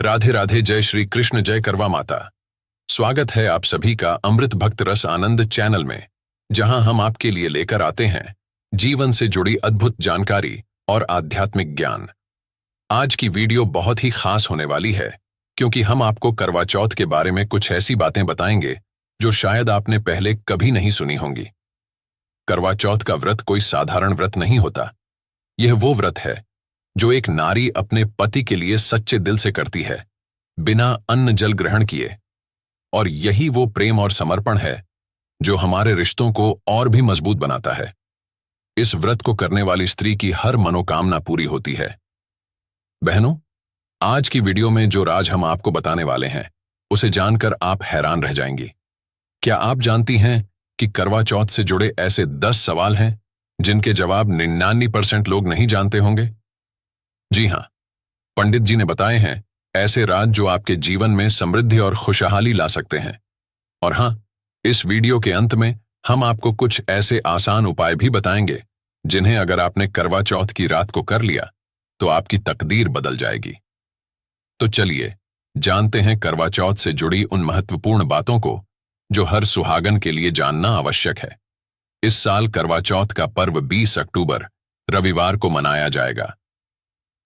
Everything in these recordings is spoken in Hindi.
राधे राधे। जय श्री कृष्ण, जय करवा माता। स्वागत है आप सभी का अमृत भक्त रस आनंद चैनल में, जहां हम आपके लिए लेकर आते हैं जीवन से जुड़ी अद्भुत जानकारी और आध्यात्मिक ज्ञान। आज की वीडियो बहुत ही खास होने वाली है, क्योंकि हम आपको करवा चौथ के बारे में कुछ ऐसी बातें बताएंगे जो शायद आपने पहले कभी नहीं सुनी होंगी। करवा चौथ का व्रत कोई साधारण व्रत नहीं होता। यह वो व्रत है जो एक नारी अपने पति के लिए सच्चे दिल से करती है, बिना अन्न जल ग्रहण किए। और यही वो प्रेम और समर्पण है जो हमारे रिश्तों को और भी मजबूत बनाता है। इस व्रत को करने वाली स्त्री की हर मनोकामना पूरी होती है। बहनों, आज की वीडियो में जो राज हम आपको बताने वाले हैं, उसे जानकर आप हैरान रह जाएंगी। क्या आप जानती हैं कि करवा चौथ से जुड़े ऐसे 10 सवाल हैं जिनके जवाब 99% लोग नहीं जानते होंगे? जी हां, पंडित जी ने बताए हैं ऐसे राज जो आपके जीवन में समृद्धि और खुशहाली ला सकते हैं। और हां, इस वीडियो के अंत में हम आपको कुछ ऐसे आसान उपाय भी बताएंगे जिन्हें अगर आपने करवा चौथ की रात को कर लिया तो आपकी तकदीर बदल जाएगी। तो चलिए जानते हैं करवा चौथ से जुड़ी उन महत्वपूर्ण बातों को जो हर सुहागन के लिए जानना आवश्यक है। इस साल करवा चौथ का पर्व 20 अक्टूबर रविवार को मनाया जाएगा।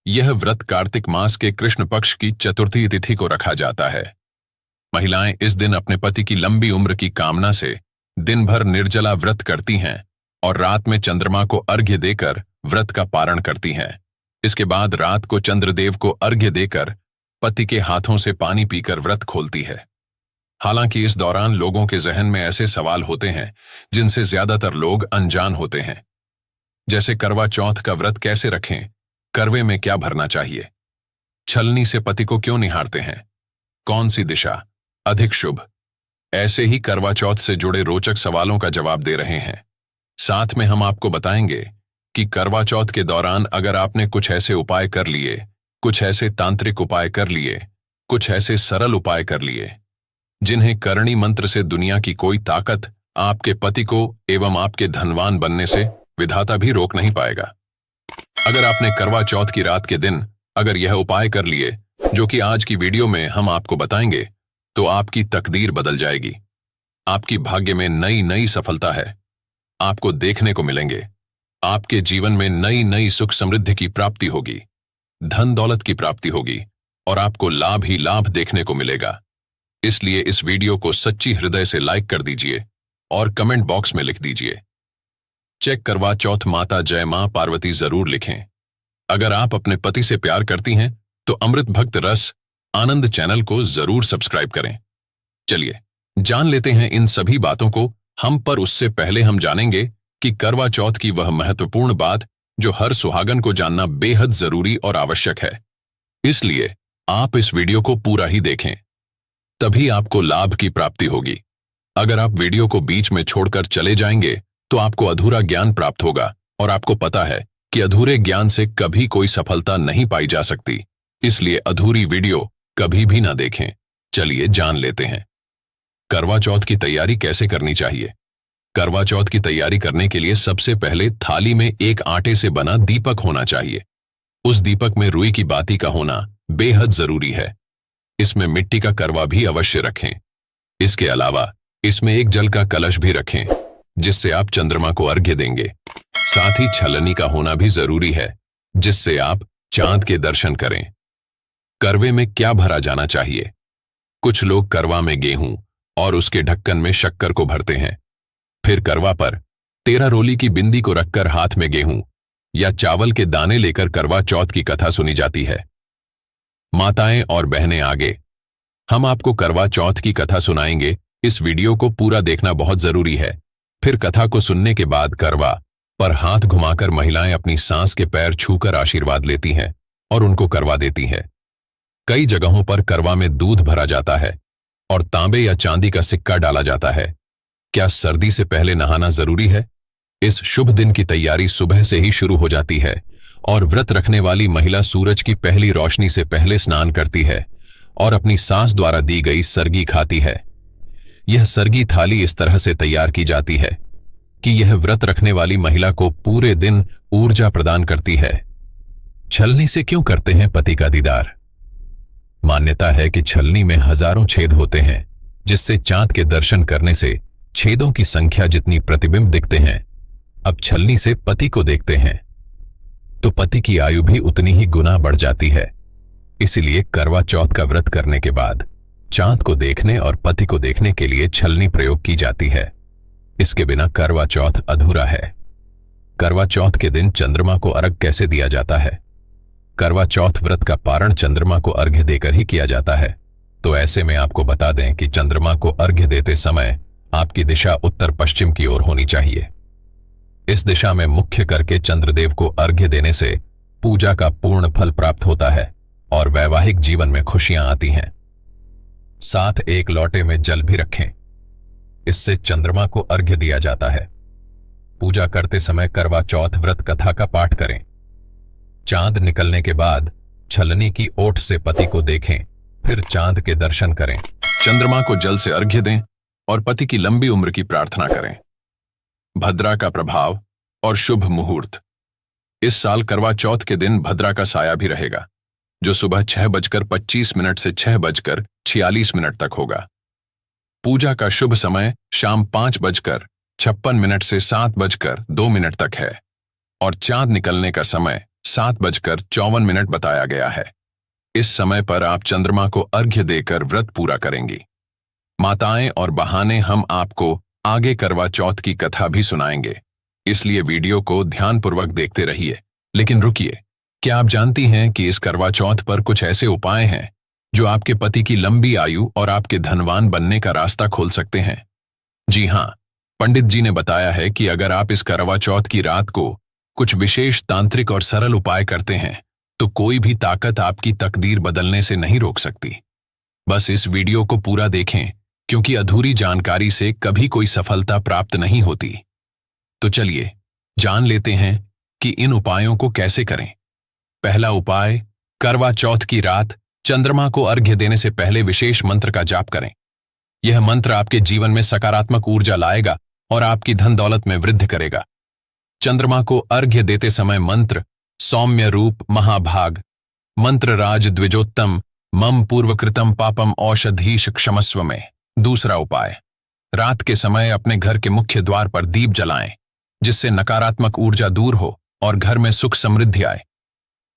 यह व्रत कार्तिक मास के कृष्ण पक्ष की चतुर्थी तिथि को रखा जाता है। महिलाएं इस दिन अपने पति की लंबी उम्र की कामना से दिन भर निर्जला व्रत करती हैं और रात में चंद्रमा को अर्घ्य देकर व्रत का पारण करती हैं। इसके बाद रात को चंद्रदेव को अर्घ्य देकर पति के हाथों से पानी पीकर व्रत खोलती है। हालांकि इस दौरान लोगों के जहन में ऐसे सवाल होते हैं जिनसे ज्यादातर लोग अनजान होते हैं, जैसे करवा चौथ का व्रत कैसे रखें, करवे में क्या भरना चाहिए, छलनी से पति को क्यों निहारते हैं, कौन सी दिशा अधिक शुभ। ऐसे ही करवा चौथ से जुड़े रोचक सवालों का जवाब दे रहे हैं। साथ में हम आपको बताएंगे कि करवा चौथ के दौरान अगर आपने कुछ ऐसे उपाय कर लिए, कुछ ऐसे तांत्रिक उपाय कर लिए, कुछ ऐसे सरल उपाय कर लिए जिन्हें करणी मंत्र से दुनिया की कोई ताकत आपके पति को एवं आपके धनवान बनने से विधाता भी रोक नहीं पाएगा। अगर आपने करवा चौथ की रात के दिन अगर यह उपाय कर लिए, जो कि आज की वीडियो में हम आपको बताएंगे, तो आपकी तकदीर बदल जाएगी। आपकी भाग्य में नई नई सफलता है आपको देखने को मिलेंगे। आपके जीवन में नई नई सुख समृद्धि की प्राप्ति होगी, धन दौलत की प्राप्ति होगी और आपको लाभ ही लाभ देखने को मिलेगा। इसलिए इस वीडियो को सच्ची हृदय से लाइक कर दीजिए और कमेंट बॉक्स में लिख दीजिए, चेक करवा चौथ माता जय मां पार्वती जरूर लिखें। अगर आप अपने पति से प्यार करती हैं तो अमृत भक्त रस आनंद चैनल को जरूर सब्सक्राइब करें। चलिए जान लेते हैं इन सभी बातों को पर उससे पहले हम जानेंगे कि करवा चौथ की वह महत्वपूर्ण बात जो हर सुहागन को जानना बेहद जरूरी और आवश्यक है। इसलिए आप इस वीडियो को पूरा ही देखें, तभी आपको लाभ की प्राप्ति होगी। अगर आप वीडियो को बीच में छोड़कर चले जाएंगे तो आपको अधूरा ज्ञान प्राप्त होगा, और आपको पता है कि अधूरे ज्ञान से कभी कोई सफलता नहीं पाई जा सकती। इसलिए अधूरी वीडियो कभी भी ना देखें। चलिए जान लेते हैं करवा चौथ की तैयारी कैसे करनी चाहिए। करवा चौथ की तैयारी करने के लिए सबसे पहले थाली में एक आटे से बना दीपक होना चाहिए। उस दीपक में रुई की बाती का होना बेहद जरूरी है। इसमें मिट्टी का करवा भी अवश्य रखें। इसके अलावा इसमें एक जल का कलश भी रखें जिससे आप चंद्रमा को अर्घ्य देंगे। साथ ही छलनी का होना भी जरूरी है जिससे आप चांद के दर्शन करें। करवे में क्या भरा जाना चाहिए? कुछ लोग करवा में गेहूं और उसके ढक्कन में शक्कर को भरते हैं। फिर करवा पर 13 रोली की बिंदी को रखकर हाथ में गेहूं या चावल के दाने लेकर करवा चौथ की कथा सुनी जाती है। माताएं और बहनें, आगे हम आपको करवा चौथ की कथा सुनाएंगे। इस वीडियो को पूरा देखना बहुत जरूरी है। फिर कथा को सुनने के बाद करवा पर हाथ घुमाकर महिलाएं अपनी सांस के पैर छूकर आशीर्वाद लेती हैं और उनको करवा देती हैं। कई जगहों पर करवा में दूध भरा जाता है और तांबे या चांदी का सिक्का डाला जाता है। क्या सर्दी से पहले नहाना जरूरी है? इस शुभ दिन की तैयारी सुबह से ही शुरू हो जाती है और व्रत रखने वाली महिला सूरज की पहली रोशनी से पहले स्नान करती है और अपनी सास द्वारा दी गई सरगी खाती है। यह सरगी थाली इस तरह से तैयार की जाती है कि यह व्रत रखने वाली महिला को पूरे दिन ऊर्जा प्रदान करती है। छलनी से क्यों करते हैं पति का दीदार? मान्यता है कि छलनी में हजारों छेद होते हैं, जिससे चांद के दर्शन करने से छेदों की संख्या जितनी प्रतिबिंब दिखते हैं। अब छलनी से पति को देखते हैं तो पति की आयु भी उतनी ही गुना बढ़ जाती है। इसीलिए करवा चौथ का व्रत करने के बाद चांद को देखने और पति को देखने के लिए छलनी प्रयोग की जाती है। इसके बिना करवा चौथ अधूरा है। करवा चौथ के दिन चंद्रमा को अर्घ्य कैसे दिया जाता है? करवा चौथ व्रत का पारण चंद्रमा को अर्घ्य देकर ही किया जाता है। तो ऐसे में आपको बता दें कि चंद्रमा को अर्घ्य देते समय आपकी दिशा उत्तर पश्चिम की ओर होनी चाहिए। इस दिशा में मुख्य करके चंद्रदेव को अर्घ्य देने से पूजा का पूर्ण फल प्राप्त होता है और वैवाहिक जीवन में खुशियां आती हैं। साथ एक लोटे में जल भी रखें। इससे चंद्रमा को अर्घ्य दिया जाता है। पूजा करते समय करवा चौथ व्रत कथा का पाठ करें। चांद निकलने के बाद छलनी की ओट से पति को देखें, फिर चांद के दर्शन करें। चंद्रमा को जल से अर्घ्य दें और पति की लंबी उम्र की प्रार्थना करें। भद्रा का प्रभाव और शुभ मुहूर्त। इस साल करवा चौथ के दिन भद्रा का साया भी रहेगा, जो सुबह 6:25 से 6:46 तक होगा। पूजा का शुभ समय शाम 5:56 से 7:02 तक है और चांद निकलने का समय 7:54 बताया गया है। इस समय पर आप चंद्रमा को अर्घ्य देकर व्रत पूरा करेंगी। माताएं और बहाने हम आपको आगे करवा चौथ की कथा भी सुनाएंगे, इसलिए वीडियो को ध्यानपूर्वक देखते रहिए। लेकिन रुकिए, क्या आप जानती हैं कि इस करवा चौथ पर कुछ ऐसे उपाय हैं जो आपके पति की लंबी आयु और आपके धनवान बनने का रास्ता खोल सकते हैं? जी हां, पंडित जी ने बताया है कि अगर आप इस करवा चौथ की रात को कुछ विशेष तांत्रिक और सरल उपाय करते हैं तो कोई भी ताकत आपकी तकदीर बदलने से नहीं रोक सकती। बस इस वीडियो को पूरा देखें, क्योंकि अधूरी जानकारी से कभी कोई सफलता प्राप्त नहीं होती। तो चलिए जान लेते हैं कि इन उपायों को कैसे करें। पहला उपाय, करवा चौथ की रात चंद्रमा को अर्घ्य देने से पहले विशेष मंत्र का जाप करें। यह मंत्र आपके जीवन में सकारात्मक ऊर्जा लाएगा और आपकी धन दौलत में वृद्धि करेगा। चंद्रमा को अर्घ्य देते समय मंत्र सौम्य रूप महाभाग मंत्र राज द्विजोत्तम मम पूर्वकृतम पापम औषधीश क्षमस्व में। दूसरा उपाय, रात के समय अपने घर के मुख्य द्वार पर दीप जलाएं, जिससे नकारात्मक ऊर्जा दूर हो और घर में सुख समृद्धि आए।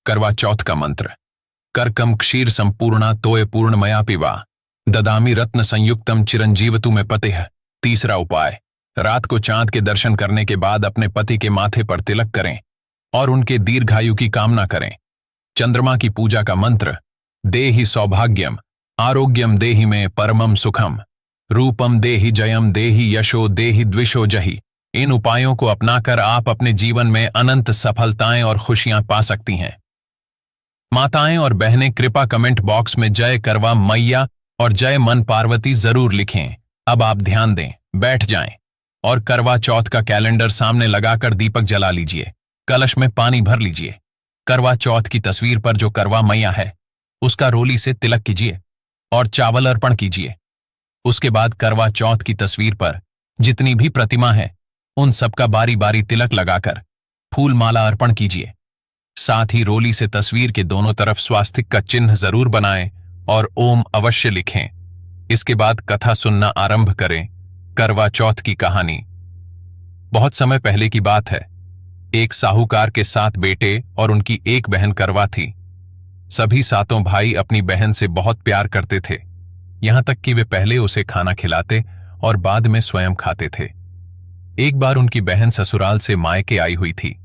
करवा चौथ का मंत्र, करकम क्षीर संपूर्णा तोय पूर्णमया पिवा ददामी रत्न संयुक्तम चिरंजीवतु में पतेह। तीसरा उपाय, रात को चांद के दर्शन करने के बाद अपने पति के माथे पर तिलक करें और उनके दीर्घायु की कामना करें। चंद्रमा की पूजा का मंत्र, देहि सौभाग्यम आरोग्यम देहि में परमम सुखम रूपम देहि जयम देहि यशो देहि द्विषो जहि। इन उपायों को अपनाकर आप अपने जीवन में अनंत सफलताएं और खुशियां पा सकती हैं। माताएं और बहनें कृपा कमेंट बॉक्स में जय करवा मैया और जय मन पार्वती जरूर लिखें। अब आप ध्यान दें, बैठ जाएं और करवा चौथ का कैलेंडर सामने लगाकर दीपक जला लीजिए। कलश में पानी भर लीजिए। करवा चौथ की तस्वीर पर जो करवा मैया है उसका रोली से तिलक कीजिए और चावल अर्पण कीजिए। उसके बाद करवा चौथ की तस्वीर पर जितनी भी प्रतिमा है उन सबका बारी बारी तिलक लगाकर फूल माला अर्पण कीजिए। साथ ही रोली से तस्वीर के दोनों तरफ स्वास्तिक का चिन्ह जरूर बनाएं और ओम अवश्य लिखें। इसके बाद कथा सुनना आरंभ करें। करवा चौथ की कहानी। बहुत समय पहले की बात है। एक साहूकार के 7 बेटे और उनकी एक बहन करवा थी। सभी 7 भाई अपनी बहन से बहुत प्यार करते थे, यहां तक कि वे पहले उसे खाना खिलाते और बाद में स्वयं खाते थे। एक बार उनकी बहन ससुराल से मायके आई हुई थी।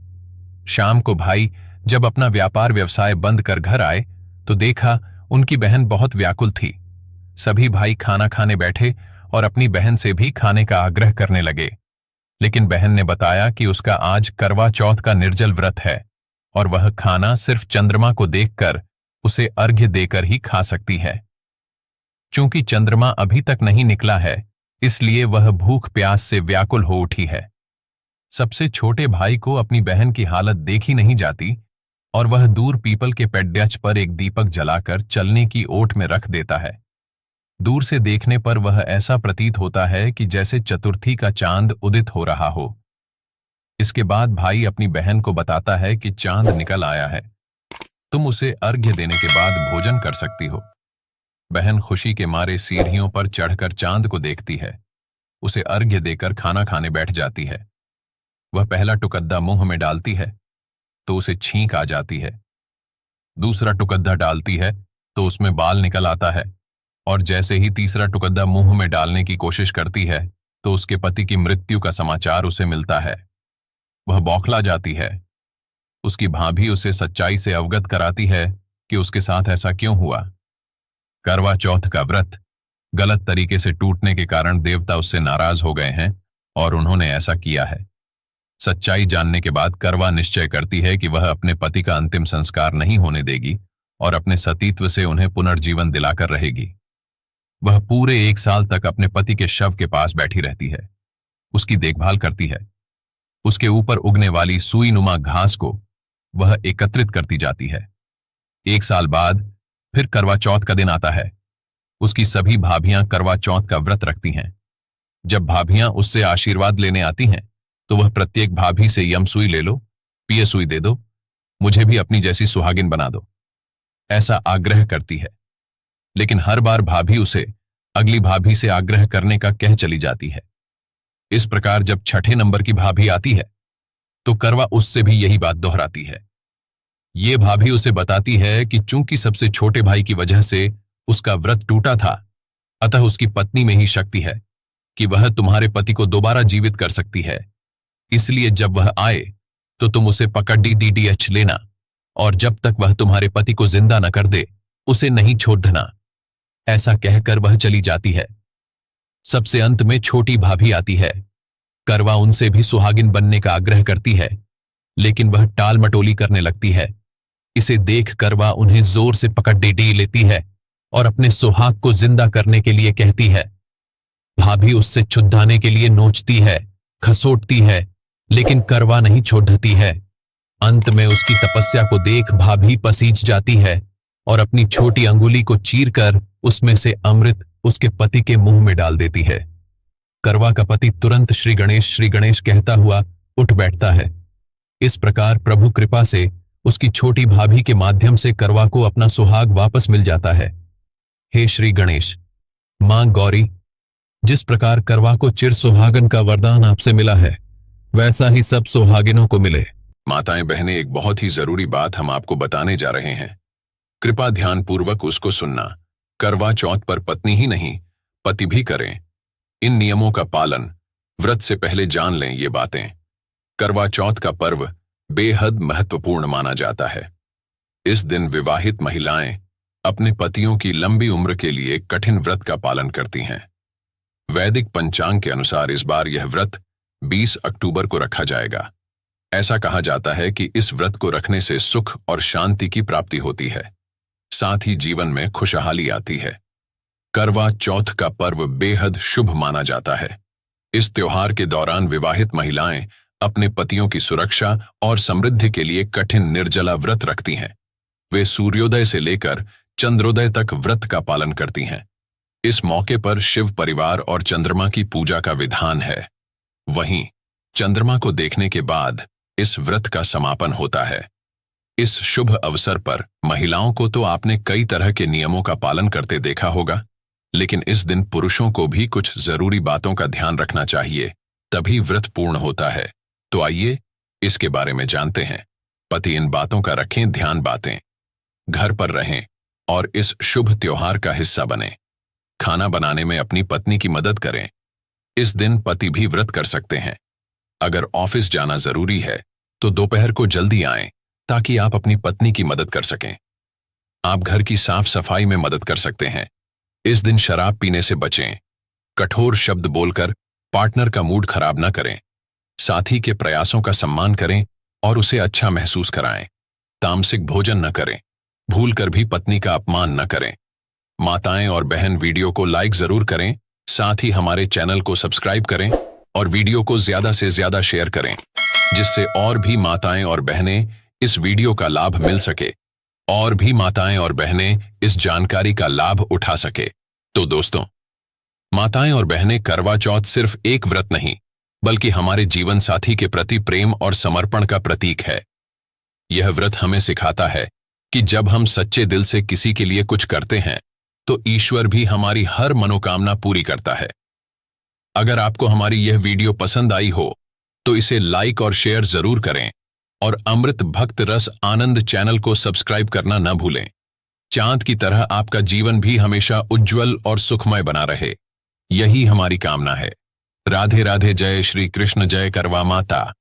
शाम को भाई जब अपना व्यापार व्यवसाय बंद कर घर आए तो देखा उनकी बहन बहुत व्याकुल थी। सभी भाई खाना खाने बैठे और अपनी बहन से भी खाने का आग्रह करने लगे, लेकिन बहन ने बताया कि उसका आज करवा चौथ का निर्जल व्रत है और वह खाना सिर्फ चंद्रमा को देखकर उसे अर्घ्य देकर ही खा सकती है। चूंकि चंद्रमा अभी तक नहीं निकला है, इसलिए वह भूख प्यास से व्याकुल हो उठी है। सबसे छोटे भाई को अपनी बहन की हालत देखी नहीं जाती और वह दूर पीपल के पेड्याच पर एक दीपक जलाकर चलने की ओट में रख देता है। दूर से देखने पर वह ऐसा प्रतीत होता है कि जैसे चतुर्थी का चांद उदित हो रहा हो। इसके बाद भाई अपनी बहन को बताता है कि चांद निकल आया है, तुम उसे अर्घ्य देने के बाद भोजन कर सकती हो। बहन खुशी के मारे सीढ़ियों पर चढ़कर चांद को देखती है। उसे अर्घ्य देकर खाना खाने बैठ जाती है। वह पहला टुकद्दा मुंह में डालती है तो उसे छींक आ जाती है। दूसरा टुकद्दा डालती है तो उसमें बाल निकल आता है, और जैसे ही तीसरा टुकद्दा मुंह में डालने की कोशिश करती है तो उसके पति की मृत्यु का समाचार उसे मिलता है। वह बौखला जाती है। उसकी भाभी उसे सच्चाई से अवगत कराती है कि उसके साथ ऐसा क्यों हुआ। करवा चौथ का व्रत गलत तरीके से टूटने के कारण देवता उससे नाराज हो गए हैं और उन्होंने ऐसा किया है। सच्चाई जानने के बाद करवा निश्चय करती है कि वह अपने पति का अंतिम संस्कार नहीं होने देगी और अपने सतीत्व से उन्हें पुनर्जीवन दिलाकर रहेगी। वह पूरे 1 साल तक अपने पति के शव के पास बैठी रहती है, उसकी देखभाल करती है। उसके ऊपर उगने वाली सुई नुमा घास को वह एकत्रित करती जाती है। 1 साल बाद फिर करवा चौथ का दिन आता है। उसकी सभी भाभियां करवा चौथ का व्रत रखती हैं। जब भाभियां उससे आशीर्वाद लेने आती हैं तो वह प्रत्येक भाभी से यम सुई ले लो, पिए सुई दे दो, मुझे भी अपनी जैसी सुहागिन बना दो, ऐसा आग्रह करती है। लेकिन हर बार भाभी उसे अगली भाभी से आग्रह करने का कह चली जाती है। इस प्रकार जब 6ठे नंबर की भाभी आती है तो करवा उससे भी यही बात दोहराती है। ये भाभी उसे बताती है कि चूंकि सबसे छोटे भाई की वजह से उसका व्रत टूटा था, अतः उसकी पत्नी में ही शक्ति है कि वह तुम्हारे पति को दोबारा जीवित कर सकती है। इसलिए जब वह आए तो तुम उसे पकड़ DDH लेना, और जब तक वह तुम्हारे पति को जिंदा न कर दे उसे नहीं छोड़ना। ऐसा कहकर वह चली जाती है। सबसे अंत में छोटी भाभी आती है। करवा उनसे भी सुहागिन बनने का आग्रह करती है, लेकिन वह टाल मटोली करने लगती है। इसे देख करवा उन्हें जोर से पकड़ DD लेती है और अपने सुहाग को जिंदा करने के लिए कहती है। भाभी उससे छुड़ाने के लिए नोचती है, खसोटती है, लेकिन करवा नहीं छोड़ती है। अंत में उसकी तपस्या को देख भाभी पसीज जाती है और अपनी छोटी अंगुली को चीरकर उसमें से अमृत उसके पति के मुंह में डाल देती है। करवा का पति तुरंत श्री गणेश कहता हुआ उठ बैठता है। इस प्रकार प्रभु कृपा से उसकी छोटी भाभी के माध्यम से करवा को अपना सुहाग वापस मिल जाता है। हे श्री गणेश, मां गौरी, जिस प्रकार करवा को चिर सुहागन का वरदान आपसे मिला है, वैसा ही सब सुहागिनों को मिले। माताएं बहनें, एक बहुत ही जरूरी बात हम आपको बताने जा रहे हैं। कृपा ध्यानपूर्वक उसको सुनना। करवा चौथ पर पत्नी ही नहीं, पति भी करें। इन नियमों का पालन, व्रत से पहले जान लें ये बातें। करवा चौथ का पर्व बेहद महत्वपूर्ण माना जाता है। इस दिन विवाहित महिलाएं अपने पतियों की लंबी उम्र के लिए कठिन व्रत का पालन करती हैं। वैदिक पंचांग के अनुसार इस बार यह व्रत 20 अक्टूबर को रखा जाएगा। ऐसा कहा जाता है कि इस व्रत को रखने से सुख और शांति की प्राप्ति होती है, साथ ही जीवन में खुशहाली आती है। करवा चौथ का पर्व बेहद शुभ माना जाता है। इस त्योहार के दौरान विवाहित महिलाएं अपने पतियों की सुरक्षा और समृद्धि के लिए कठिन निर्जला व्रत रखती हैं। वे सूर्योदय से लेकर चंद्रोदय तक व्रत का पालन करती हैं। इस मौके पर शिव परिवार और चंद्रमा की पूजा का विधान है। वहीं चंद्रमा को देखने के बाद इस व्रत का समापन होता है। इस शुभ अवसर पर महिलाओं को तो आपने कई तरह के नियमों का पालन करते देखा होगा, लेकिन इस दिन पुरुषों को भी कुछ जरूरी बातों का ध्यान रखना चाहिए, तभी व्रत पूर्ण होता है। तो आइए इसके बारे में जानते हैं। पति इन बातों का रखें ध्यान। बातें, घर पर रहें और इस शुभ त्योहार का हिस्सा बनें। खाना बनाने में अपनी पत्नी की मदद करें। इस दिन पति भी व्रत कर सकते हैं। अगर ऑफिस जाना जरूरी है तो दोपहर को जल्दी आएं ताकि आप अपनी पत्नी की मदद कर सकें। आप घर की साफ सफाई में मदद कर सकते हैं। इस दिन शराब पीने से बचें। कठोर शब्द बोलकर पार्टनर का मूड खराब न करें। साथी के प्रयासों का सम्मान करें और उसे अच्छा महसूस कराएं। तामसिक भोजन न करें। भूलकर भी पत्नी का अपमान न करें। माताएं और बहन, वीडियो को लाइक जरूर करें, साथ ही हमारे चैनल को सब्सक्राइब करें और वीडियो को ज्यादा से ज्यादा शेयर करें, जिससे और भी माताएं और बहनें इस वीडियो का लाभ मिल सके और भी माताएं और बहनें इस जानकारी का लाभ उठा सके। तो दोस्तों, माताएं और बहनें, करवा चौथ सिर्फ एक व्रत नहीं, बल्कि हमारे जीवन साथी के प्रति प्रेम और समर्पण का प्रतीक है। यह व्रत हमें सिखाता है कि जब हम सच्चे दिल से किसी के लिए कुछ करते हैं तो ईश्वर भी हमारी हर मनोकामना पूरी करता है। अगर आपको हमारी यह वीडियो पसंद आई हो तो इसे लाइक और शेयर जरूर करें और अमृत भक्त रस आनंद चैनल को सब्सक्राइब करना न भूलें। चांद की तरह आपका जीवन भी हमेशा उज्जवल और सुखमय बना रहे, यही हमारी कामना है। राधे राधे। जय श्री कृष्ण। जय करवा माता।